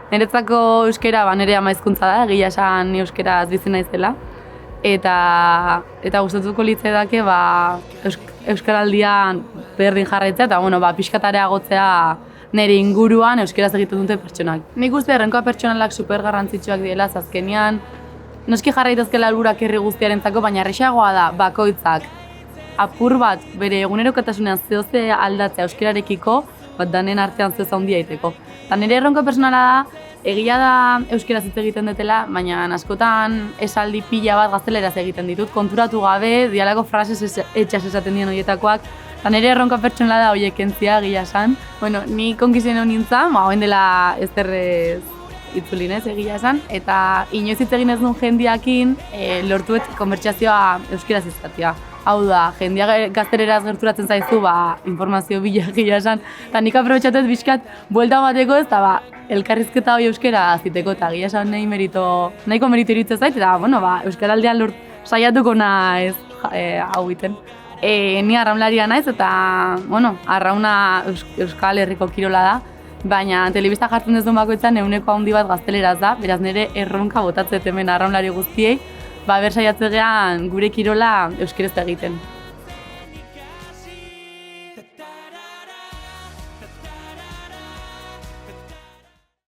Niretzako euskera nire ama hizkuntza da, egia esan ni euskeraz bizi naizela. Eta gustatuko litzaidake euskaraldian berdin jarraitzea eta pixkat areagotzea nire inguruan euskeraz egiten dute pertsonak. Nik uste errenkoa pertsonalak super garrantzitsuak direla azkenean. Noski jarraitezkela helburuak herri guztiarentzako, baina errazagoa da bakoitzak apur bat bere egunerokotasunean zehoze aldatzea euskerarekiko, danen artean zehoz handia egiteko. Eta nire erronka personala da, egia da euskeraz hitz egiten dutela, baina askotan esaldi pila bat gazteleraz egiten ditut, konturatu gabe, dialako frases etxas esaten dien horietakoak. Eta nire erronka pertsonala da horiek kentzia, egia esan. Ni konkizien honintzan, hoen dela ezterrez itzulinez egia esan, eta inoiz hitz egin ez duen jendiakin lortuet konbertsazioa euskeraz izatea. Hau da, jendia gazteleraz gerturatzen zaizu, informazio bila egia esan, eta nik aprobetxatuz bizkat buelta bateko ez, eta elkarrizketa hori euskera aziteko, eta egia esan nahiko meritu iruditzen zait, eta euskaraldean saiatuko naiz hau egiten. Ni arraunlaria naiz, eta arrauna Euskal Herriko kirola da, baina telebista jartzen ez duen bakoitzan ehuneko handi bat gazteleraz da, beraz nire erronka botatzet hemen arraunlari guztiei, bersaiatzegean gure kirola euskeraz egiten.